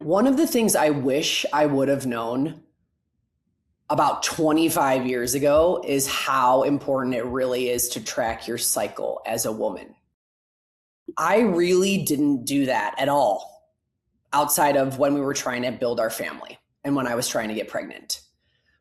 One of the things I wish I would have known about 25 years ago is how important it really is to track your cycle as a woman. I really didn't do that at all outside of when we were trying to build our family and when I was trying to get pregnant.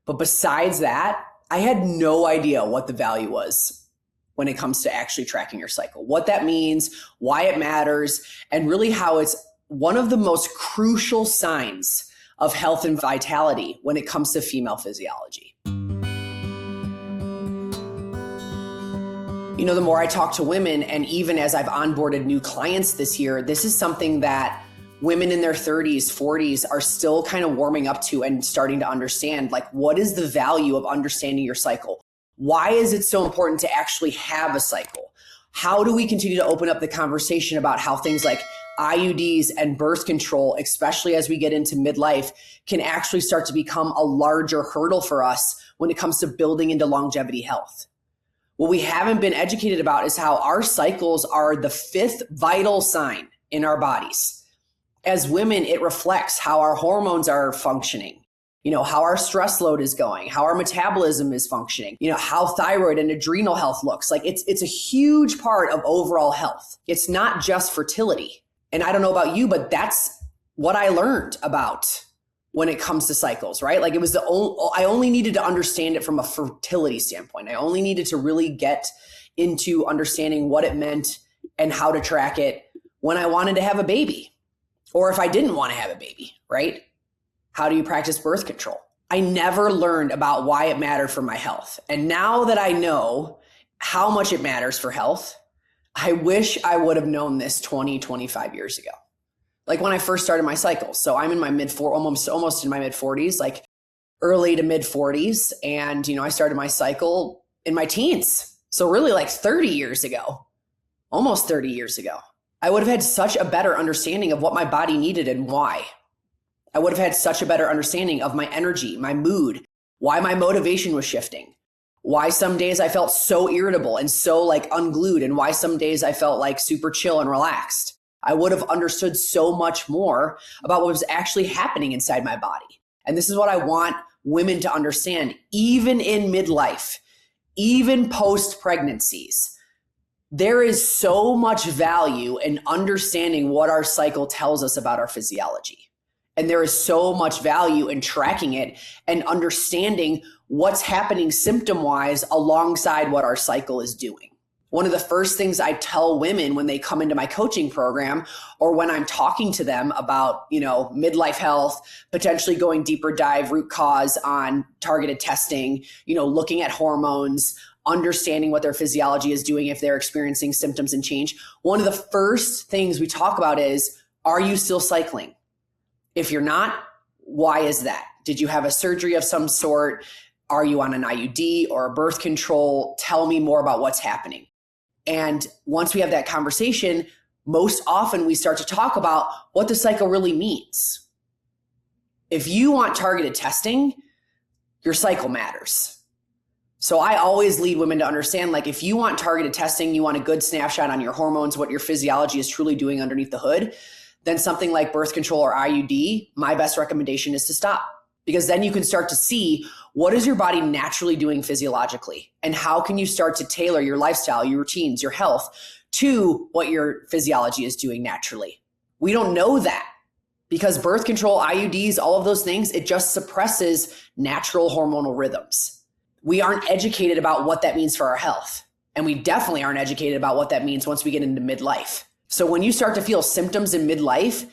But besides that, I had no idea what the value was when it comes to actually tracking your cycle, what that means, why it matters, and really how it's one of the most crucial signs of health and vitality when it comes to female physiology. You know, the more I talk to women, and even as I've onboarded new clients this year, this is something that women in their 30s, 40s are still kind of warming up to and starting to understand, like, what is the value of understanding your cycle? Why is it so important to actually have a cycle? How do we continue to open up the conversation about how things like IUDs and birth control, especially as we get into midlife, can actually start to become a larger hurdle for us when it comes to building into longevity health? What we haven't been educated about is how our cycles are the fifth vital sign in our bodies. As women, it reflects how our hormones are functioning, how our stress load is going, how our metabolism is functioning, how thyroid and adrenal health looks. Like it's a huge part of overall health. It's not just fertility. And I don't know about you, but that's what I learned about when it comes to cycles, right? Like I only needed to understand it from a fertility standpoint. I only needed to really get into understanding what it meant and how to track it when I wanted to have a baby, or if I didn't want to have a baby, right? How do you practice birth control? I never learned about why it mattered for my health. And now that I know how much it matters for health, I wish I would have known this 20, 25 years ago. Like when I first started my cycle. So I'm in my almost in my mid 40s, like early to mid 40s. And, I started my cycle in my teens. So really like 30 years ago, almost 30 years ago, I would have had such a better understanding of what my body needed and why. I would have had such a better understanding of my energy, my mood, why my motivation was shifting, why some days I felt so irritable and so like unglued, and why some days I felt like super chill and relaxed. I would have understood so much more about what was actually happening inside my body. And this is what I want women to understand, even in midlife, even post-pregnancies. There is so much value in understanding what our cycle tells us about our physiology. And there is so much value in tracking it and understanding what's happening symptom-wise alongside what our cycle is doing. One of the first things I tell women when they come into my coaching program, or when I'm talking to them about, midlife health, potentially going deeper dive root cause on targeted testing, looking at hormones, understanding what their physiology is doing if they're experiencing symptoms and change. One of the first things we talk about is, are you still cycling? If you're not, why is that? Did you have a surgery of some sort? Are you on an IUD or a birth control? Tell me more about what's happening. And once we have that conversation, most often we start to talk about what the cycle really means. If you want targeted testing, your cycle matters. So I always lead women to understand, like, if you want targeted testing, you want a good snapshot on your hormones, what your physiology is truly doing underneath the hood, then something like birth control or IUD, my best recommendation is to stop. Because then you can start to see what is your body naturally doing physiologically, and how can you start to tailor your lifestyle, your routines, your health to what your physiology is doing naturally. We don't know that because birth control, IUDs, all of those things, it just suppresses natural hormonal rhythms. We aren't educated about what that means for our health. And we definitely aren't educated about what that means once we get into midlife. So when you start to feel symptoms in midlife,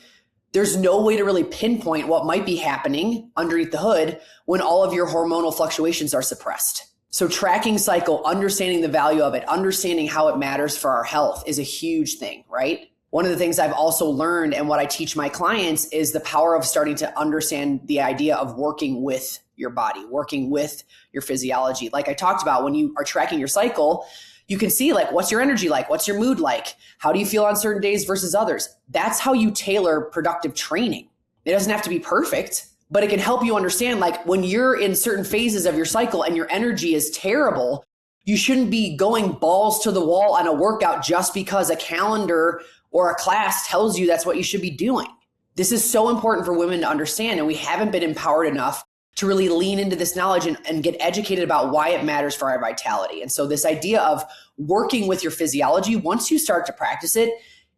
there's no way to really pinpoint what might be happening underneath the hood when all of your hormonal fluctuations are suppressed. So tracking cycle, understanding the value of it, understanding how it matters for our health is a huge thing, right? One of the things I've also learned and what I teach my clients is the power of starting to understand the idea of working with your body, working with your physiology. Like I talked about, when you are tracking your cycle, you can see, like, what's your energy like? What's your mood like? How do you feel on certain days versus others? That's how you tailor productive training. It doesn't have to be perfect, but it can help you understand, like, when you're in certain phases of your cycle and your energy is terrible, you shouldn't be going balls to the wall on a workout just because a calendar or a class tells you that's what you should be doing. This is so important for women to understand, and we haven't been empowered enough to really lean into this knowledge and get educated about why it matters for our vitality. And so this idea of working with your physiology, once you start to practice it,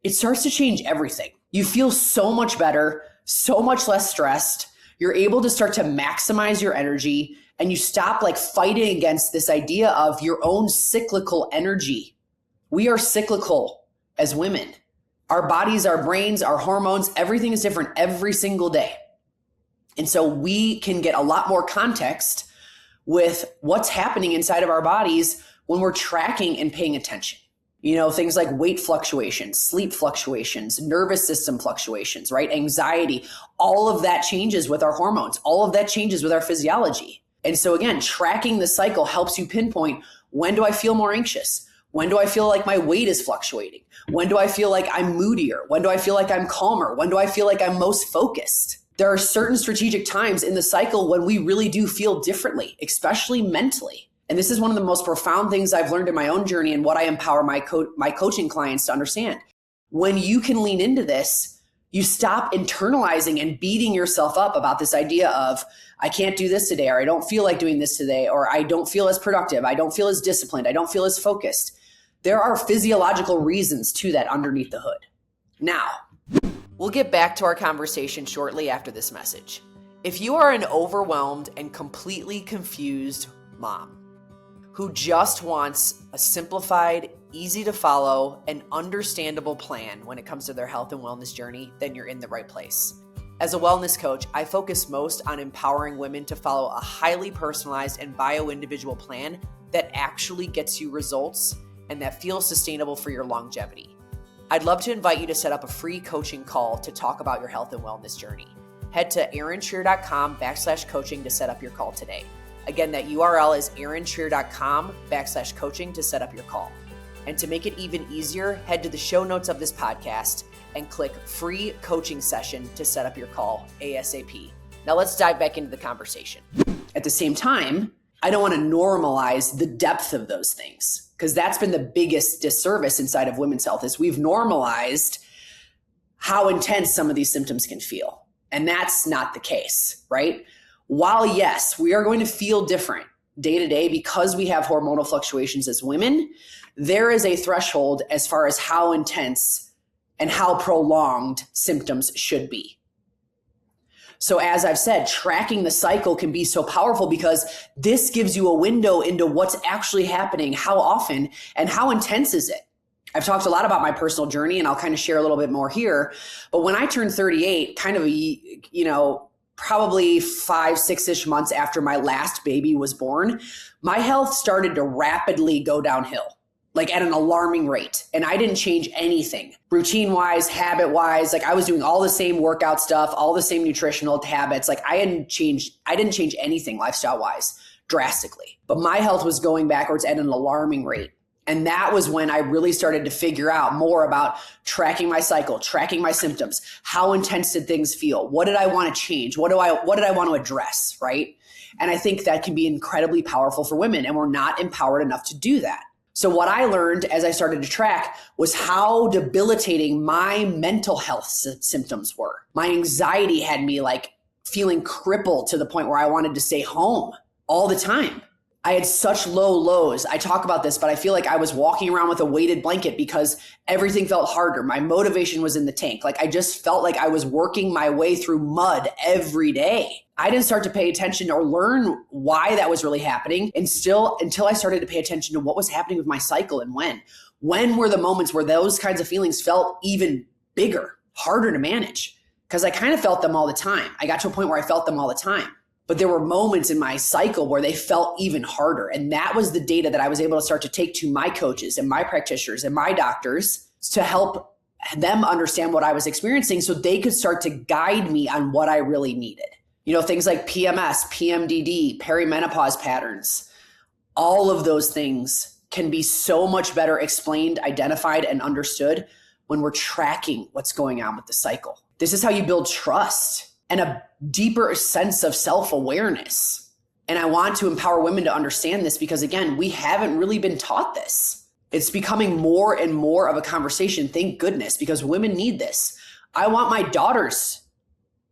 it starts to change everything. You feel so much better, so much less stressed. You're able to start to maximize your energy, and you stop like fighting against this idea of your own cyclical energy. We are cyclical as women. Our bodies, our brains, our hormones, everything is different every single day. And so we can get a lot more context with what's happening inside of our bodies when we're tracking and paying attention. You know, things like weight fluctuations, sleep fluctuations, nervous system fluctuations, right? Anxiety, all of that changes with our hormones. All of that changes with our physiology. And so again, tracking the cycle helps you pinpoint, when do I feel more anxious? When do I feel like my weight is fluctuating? When do I feel like I'm moodier? When do I feel like I'm calmer? When do I feel like I'm most focused? There are certain strategic times in the cycle when we really do feel differently, especially mentally. And this is one of the most profound things I've learned in my own journey and what I empower my coaching clients to understand. When you can lean into this, you stop internalizing and beating yourself up about this idea of, I can't do this today, or I don't feel like doing this today, or I don't feel as productive, I don't feel as disciplined, I don't feel as focused. There are physiological reasons to that underneath the hood. Now, we'll get back to our conversation shortly after this message. If you are an overwhelmed and completely confused mom who just wants a simplified, easy to follow, and understandable plan when it comes to their health and wellness journey, then you're in the right place. As a wellness coach, I focus most on empowering women to follow a highly personalized and bio-individual plan that actually gets you results and that feels sustainable for your longevity. I'd love to invite you to set up a free coaching call to talk about your health and wellness journey. Head to erinshreer.com/coaching to set up your call today. Again, that URL is erinshreer.com/coaching to set up your call. And to make it even easier, head to the show notes of this podcast and click free coaching session to set up your call ASAP. Now let's dive back into the conversation. At the same time, I don't want to normalize the depth of those things, because that's been the biggest disservice inside of women's health, is we've normalized how intense some of these symptoms can feel. And that's not the case, right? While yes, we are going to feel different day to day because we have hormonal fluctuations as women, there is a threshold as far as how intense and how prolonged symptoms should be. So as I've said, tracking the cycle can be so powerful because this gives you a window into what's actually happening, how often, and how intense is it. I've talked a lot about my personal journey, and I'll kind of share a little bit more here. But when I turned 38, kind of, probably 5-6-ish months after my last baby was born, my health started to rapidly go downhill, like at an alarming rate. And I didn't change anything, routine-wise, habit-wise. Like I was doing all the same workout stuff, all the same nutritional habits. Like I didn't change anything lifestyle-wise drastically. But my health was going backwards at an alarming rate. And that was when I really started to figure out more about tracking my cycle, tracking my symptoms. How intense did things feel? What did I want to change? What did I want to address, right? And I think that can be incredibly powerful for women, and we're not empowered enough to do that. So what I learned as I started to track was how debilitating my mental health symptoms were. My anxiety had me like feeling crippled to the point where I wanted to stay home all the time. I had such low lows. I talk about this, but I feel like I was walking around with a weighted blanket because everything felt harder. My motivation was in the tank. Like I just felt like I was working my way through mud every day. I didn't start to pay attention or learn why that was really happening until I started to pay attention to what was happening with my cycle and when. When were the moments where those kinds of feelings felt even bigger, harder to manage? Because I kind of felt them all the time. I got to a point where I felt them all the time. But there were moments in my cycle where they felt even harder. And that was the data that I was able to start to take to my coaches and my practitioners and my doctors to help them understand what I was experiencing so they could start to guide me on what I really needed. You know, things like PMS, PMDD, perimenopause patterns, all of those things can be so much better explained, identified, and understood when we're tracking what's going on with the cycle. This is how you build trust and a deeper sense of self-awareness. And I want to empower women to understand this because, again, we haven't really been taught this. It's becoming more and more of a conversation, thank goodness, because women need this. I want my daughters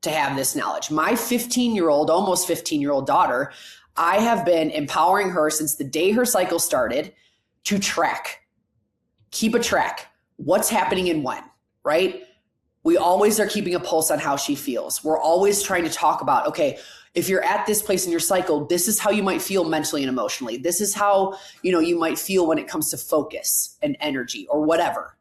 to have this knowledge. My 15-year-old, almost 15-year-old daughter, I have been empowering her since the day her cycle started to keep a track. What's happening and when, right? We always are keeping a pulse on how she feels. We're always trying to talk about, okay, if you're at this place in your cycle, this is how you might feel mentally and emotionally. This is how, you might feel when it comes to focus and energy or whatever.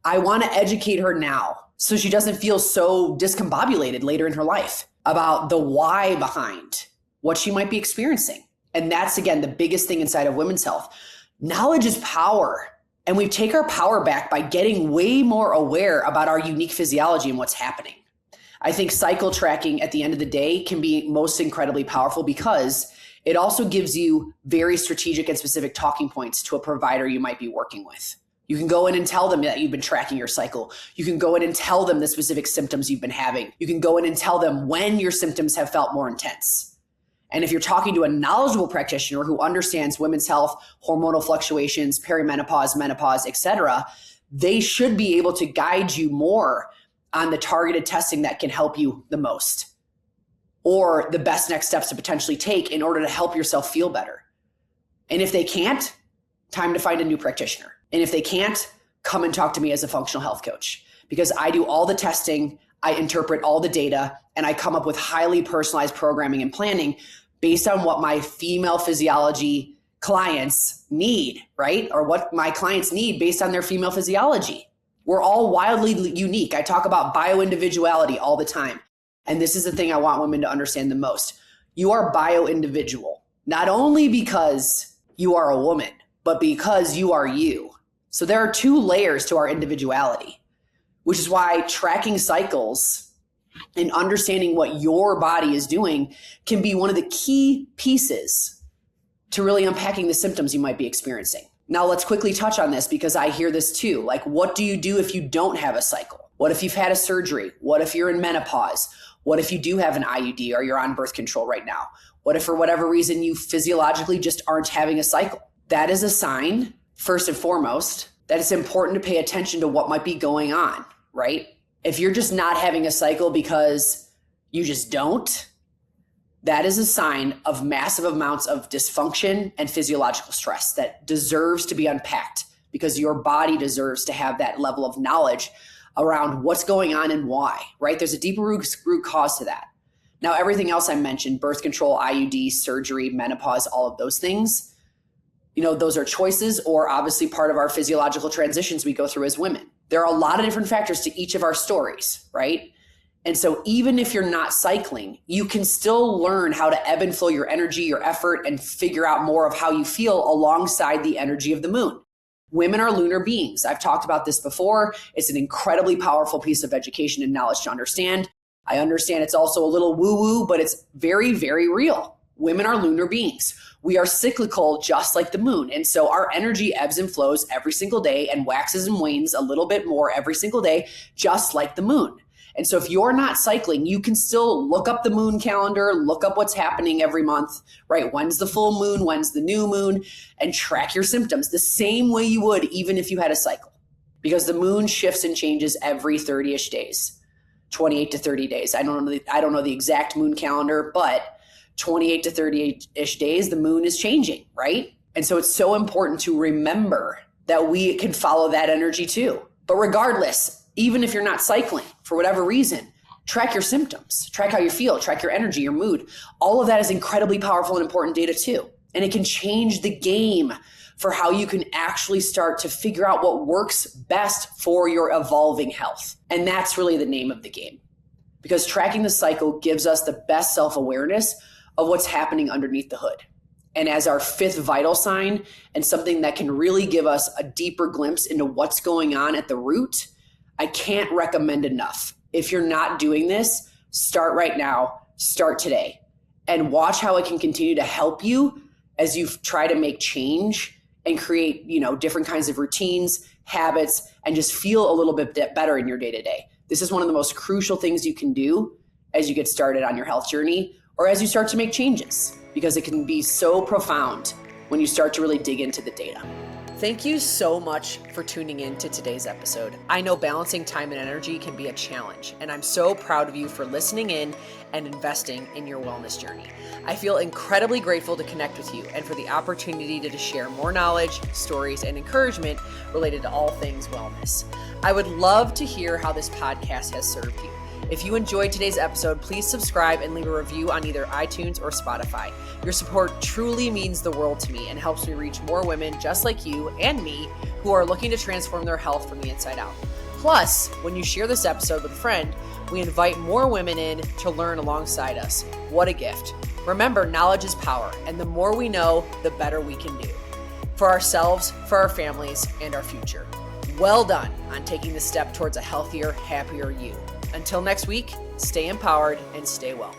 I want to educate her now so she doesn't feel so discombobulated later in her life about the why behind what she might be experiencing. And that's, again, the biggest thing inside of women's health. Knowledge is power. And we take our power back by getting way more aware about our unique physiology and what's happening. I think cycle tracking at the end of the day can be most incredibly powerful because it also gives you very strategic and specific talking points to a provider you might be working with. You can go in and tell them that you've been tracking your cycle. You can go in and tell them the specific symptoms you've been having. You can go in and tell them when your symptoms have felt more intense. And if you're talking to a knowledgeable practitioner who understands women's health, hormonal fluctuations, perimenopause, menopause, etc., they should be able to guide you more on the targeted testing that can help you the most, or the best next steps to potentially take in order to help yourself feel better. And if they can't, time to find a new practitioner. And if they can't, come and talk to me as a functional health coach, because I do all the testing, I interpret all the data, and I come up with highly personalized programming and planning based on what my female physiology clients need, right? Or what my clients need based on their female physiology. We're all wildly unique. I talk about bio-individuality all the time. And this is the thing I want women to understand the most. You are bio-individual, not only because you are a woman, but because you are you. So there are two layers to our individuality, which is why tracking cycles and understanding what your body is doing can be one of the key pieces to really unpacking the symptoms you might be experiencing. Now, let's quickly touch on this because I hear this too. Like, what do you do if you don't have a cycle? What if you've had a surgery? What if you're in menopause? What if you do have an IUD or you're on birth control right now? What if for whatever reason you physiologically just aren't having a cycle? That is a sign, first and foremost, that it's important to pay attention to what might be going on, right? If you're just not having a cycle because you just don't, that is a sign of massive amounts of dysfunction and physiological stress that deserves to be unpacked, because your body deserves to have that level of knowledge around what's going on and why, right? There's a deeper root cause to that. Now, everything else I mentioned, birth control, IUD, surgery, menopause, all of those things, those are choices or obviously part of our physiological transitions we go through as women. There are a lot of different factors to each of our stories, right? And so even if you're not cycling, you can still learn how to ebb and flow your energy, your effort, and figure out more of how you feel alongside the energy of the moon. Women are lunar beings. I've talked about this before. It's an incredibly powerful piece of education and knowledge to understand. I understand it's also a little woo-woo, but it's very, very real. Women are lunar beings. We are cyclical just like the moon. And so our energy ebbs and flows every single day and waxes and wanes a little bit more every single day, just like the moon. And so if you're not cycling, you can still look up the moon calendar, look up what's happening every month, right? When's the full moon? When's the new moon? And track your symptoms the same way you would even if you had a cycle, because the moon shifts and changes every 30-ish days, 28 to 30 days. I don't know the exact moon calendar, but 28 to 30-ish days, the moon is changing, right? And so it's so important to remember that we can follow that energy too. But regardless, even if you're not cycling for whatever reason, track your symptoms, track how you feel, track your energy, your mood. All of that is incredibly powerful and important data too. And it can change the game for how you can actually start to figure out what works best for your evolving health. And that's really the name of the game, because tracking the cycle gives us the best self-awareness of what's happening underneath the hood. And as our fifth vital sign, and something that can really give us a deeper glimpse into what's going on at the root, I can't recommend enough. If you're not doing this, start right now, start today, and watch how it can continue to help you as you try to make change and create, different kinds of routines, habits, and just feel a little bit better in your day-to-day. This is one of the most crucial things you can do as you get started on your health journey, or as you start to make changes, because it can be so profound when you start to really dig into the data. Thank you so much for tuning in to today's episode. I know balancing time and energy can be a challenge, and I'm so proud of you for listening in and investing in your wellness journey. I feel incredibly grateful to connect with you and for the opportunity to share more knowledge, stories, and encouragement related to all things wellness. I would love to hear how this podcast has served you. If you enjoyed today's episode, please subscribe and leave a review on either iTunes or Spotify. Your support truly means the world to me and helps me reach more women just like you and me who are looking to transform their health from the inside out. Plus, when you share this episode with a friend, we invite more women in to learn alongside us. What a gift. Remember, knowledge is power, and the more we know, the better we can do. For ourselves, for our families, and our future. Well done on taking the step towards a healthier, happier you. Until next week, stay empowered and stay well.